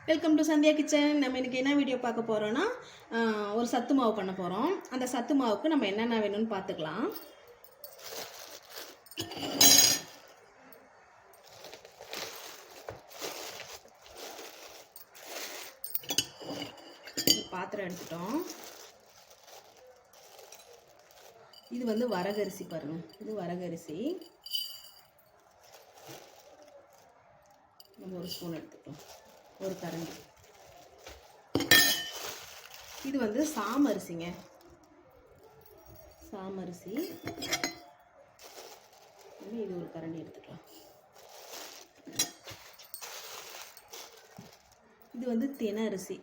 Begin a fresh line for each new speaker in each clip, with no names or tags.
Welcome to Sandhya kitchen. நம்ம இன்றைக்கி என்ன வீடியோ பார்க்க போகிறோன்னா, ஒரு சத்து மாவு பண்ண போகிறோம். அந்த சத்து மாவுக்கு நம்ம என்னென்ன வேணும்னு பார்த்துக்கலாம். பாத்திரம் எடுத்துட்டோம். இது வந்து வரகரிசி பாருங்கள், இது வரகரிசி. நம்ம ஒரு ஸ்பூன் எடுத்துக்கலாம், ஒரு கரண்டி. இது வந்து சாமரிசிங்க, சாமரிசி. இது ஒரு கரண்டி எடுத்துக்கலாம். இது வந்து தினை அரிசி,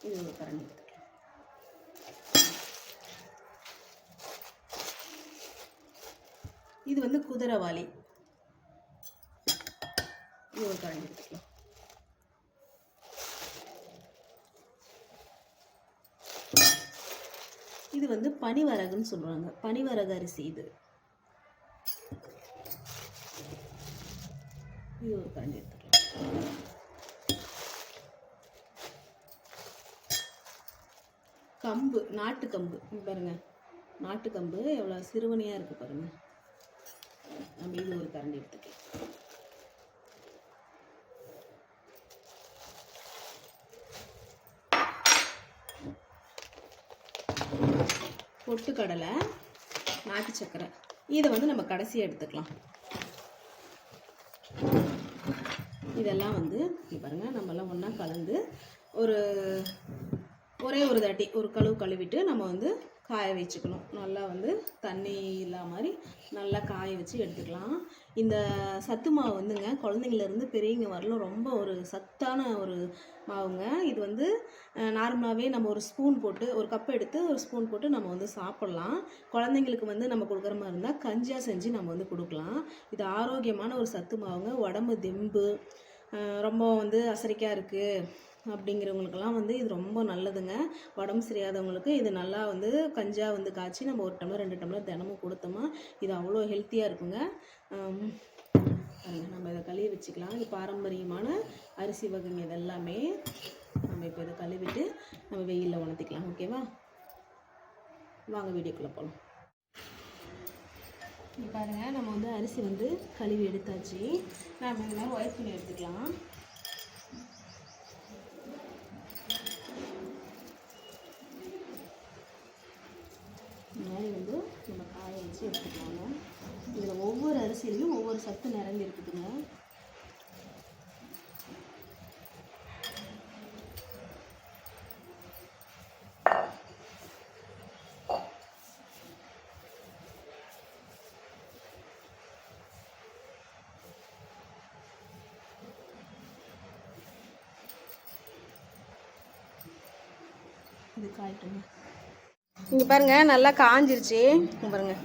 இது ஒரு கரண்டி எடுத்துக்கலாம். இது வந்து குதிரைவாளி, இது ஒரு கரண்டி எடுத்துக்கலாம். இது வந்து பனிவரகுன்னு சொல்லுவாங்க, பனிவரகு அரிசி. இது ஒரு கரண்டி எடுத்துக்கலாம். கம்பு, நாட்டு கம்பு பாருங்க, நாட்டு கம்பு எவ்வளோ சிறுவனையாக இருக்குது பாருங்க. நம்ம இது ஒரு கரண்டி எடுத்துக்கலாம். பொட்டுக்கடலை, நாட்டு சக்கரை, இதை வந்து நம்ம கடைசியாக எடுத்துக்கலாம். இதெல்லாம் வந்து பாருங்கள், நம்மெல்லாம் ஒன்றா கலந்து ஒரே ஒரு தாட்டி ஒரு கழுவிட்டு நம்ம வந்து காய வச்சுக்கணும். நல்லா வந்து தண்ணி இல்லாத மாதிரி நல்லா காய வச்சு எடுத்துக்கலாம். இந்த சத்து மாவு வந்துங்க குழந்தைங்கள்லேருந்து பெரியவங்க வரலும் ரொம்ப ஒரு சத்தான ஒரு மாவுங்க. இது வந்து நார்மலாகவே நம்ம ஒரு ஸ்பூன் போட்டு, ஒரு கப் எடுத்து ஒரு ஸ்பூன் போட்டு நம்ம வந்து சாப்பிட்லாம். குழந்தைங்களுக்கு வந்து நம்ம கொடுக்குற மாதிரி இருந்தால் கஞ்சியாக செஞ்சு நம்ம வந்து கொடுக்கலாம். இது ஆரோக்கியமான ஒரு சத்து மாவுங்க. உடம்பு தெம்பு, ரொம்ப வந்து அசரிக்காக இருக்குது அப்படிங்கிறவங்களுக்கெல்லாம் வந்து இது ரொம்ப நல்லதுங்க. உடம்பு சரியாதவங்களுக்கு இது நல்லா வந்து கஞ்சாக வந்து காய்ச்சி நம்ம 1 டம்ளர் 2 டம்ளர் தினமும் கொடுத்தோமா இது அவ்வளோ ஹெல்த்தியாக இருக்குங்க. நம்ம இதை கழுவி வச்சுக்கலாம். இது பாரம்பரியமான அரிசி வகைங்க. இது எல்லாமே நம்ம இப்போ இதை கழுவிட்டு நம்ம வெயிலில் உணர்த்திக்கலாம். ஓகேவா, வாங்க வீடியோக்குள்ளே போகலாம். இப்போ பாருங்கள், நம்ம வந்து அரிசி வந்து கழுவி எடுத்தாச்சு. நம்ம இந்த மாதிரி ஒயிட் துணி எடுத்துக்கலாம். இந்த மாதிரி வந்து நம்ம காய வச்சு எடுத்துக்கலாங்க. இதில் ஒவ்வொரு அரிசியிலையும் ஒவ்வொரு சத்து நிரம்பி இருக்குதுங்க. இது காய்ட்டுங்க. இங்கே பாருங்கள், நல்லா காஞ்சிருச்சு. பாருங்கள்,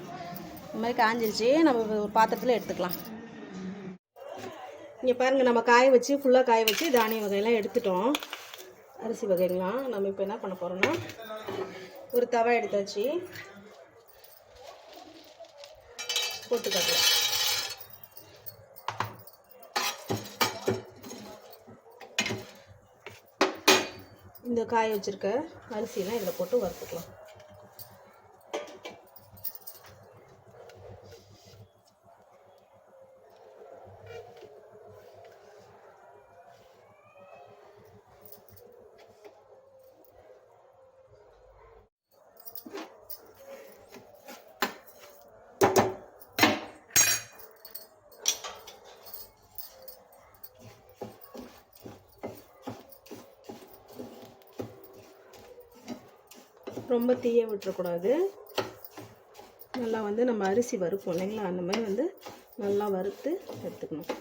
இந்த மாதிரி காஞ்சிருச்சு. நம்ம ஒரு பாத்திரத்தில் எடுத்துக்கலாம். இங்கே பாருங்கள், நம்ம காய வச்சு ஃபுல்லாக காய வச்சு தானிய வகையெல்லாம் எடுத்துட்டோம். அரிசி வகைகள்லாம் நம்ம இப்போ என்ன பண்ண போகிறோன்னா, ஒரு தவா எடுத்தாச்சு, போட்டுக்கலாம். இந்த காய வச்சுருக்க அரிசியெல்லாம் இதில் போட்டு வறுத்துக்கலாம். ரொம்ப தீய விட்டுறக்கூடாது. நல்லா வந்து நம்ம அரிசி வறுப்போம் இல்லைங்களா, அந்த மாதிரி வந்து நல்லா வறுத்து எடுத்துக்கணும்.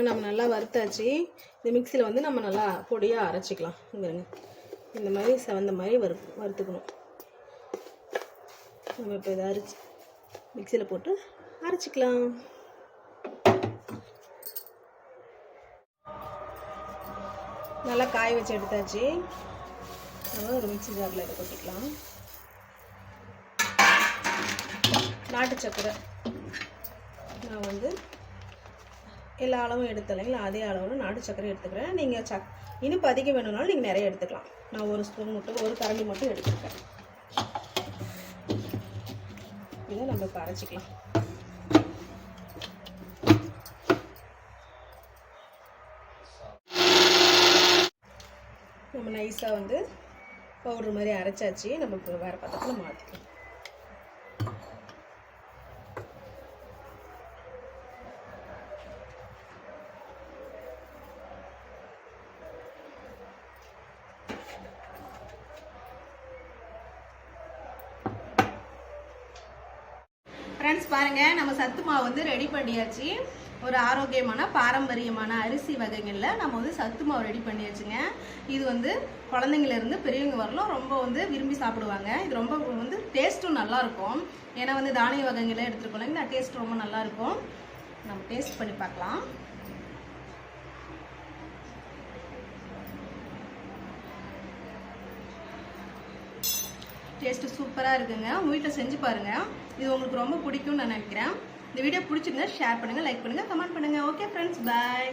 நம்ம நல்லா வறுத்தாச்சு. இந்த மிக்சியில் வந்து நம்ம நல்லா பொடியாக அரைச்சிக்கலாம். பாருங்க, இந்த மாதிரி செவந்த மாதிரி வறுத்துக்கணும். நம்ம இப்போ இதை மிக்சியில் போட்டு அரைச்சிக்கலாம். நல்லா காய வச்சு எடுத்தாச்சு. நம்ம ஒரு மிக்சி ஜாரில் இதை கொட்டிக்கலாம். நாட்டு சக்கரை நான் வந்து எல்லா அளவும் எடுத்துலைங்களா, அதே அளவில் நாட்டு சக்கரை எடுத்துக்கிறேன். நீங்கள் இனிப்பு அதிகம் வேணும்னாலும் நீங்கள் நிறைய எடுத்துக்கலாம். நான் ஒரு ஸ்பூன் மட்டும், ஒரு கரண்டி மட்டும் எடுத்துக்கிறேன். இதை நம்ம இப்போ அரைச்சிக்கலாம். நம்ம நைஸாக வந்து பவுடர் மாதிரி அரைச்சாச்சு. நம்ம இப்போ வேறு பாத்திரத்தில் மாற்றிக்கலாம். ஃப்ரெண்ட்ஸ் பாருங்கள், நம்ம சத்து மாவு வந்து ரெடி பண்ணியாச்சு. ஒரு ஆரோக்கியமான பாரம்பரியமான அரிசி வகைகளில் நம்ம வந்து சத்து மாவு ரெடி பண்ணியாச்சுங்க. இது வந்து குழந்தைங்கலேருந்து பெரியவங்க வரலாம் ரொம்ப வந்து விரும்பி சாப்பிடுவாங்க. இது ரொம்ப வந்து டேஸ்ட்டும் நல்லாயிருக்கும். ஏன்னா வந்து தானிய வகைகளை எடுத்துருக்கோம் இல்லைங்களா, டேஸ்ட் ரொம்ப நல்லாயிருக்கும். நம்ம டேஸ்ட் பண்ணி பார்க்கலாம். டேஸ்ட்டு சூப்பராக இருக்குங்க. உங்கள் வீட்டில் செஞ்சு பாருங்கள். இது உங்களுக்கு ரொம்ப பிடிக்கும்னு நான் நினைக்கிறேன். இந்த வீடியோ பிடிச்சிருந்தா ஷேர் பண்ணுங்கள், லைக் பண்ணுங்கள், கமெண்ட் பண்ணுங்கள். ஓகே ஃப்ரெண்ட்ஸ், பாய்.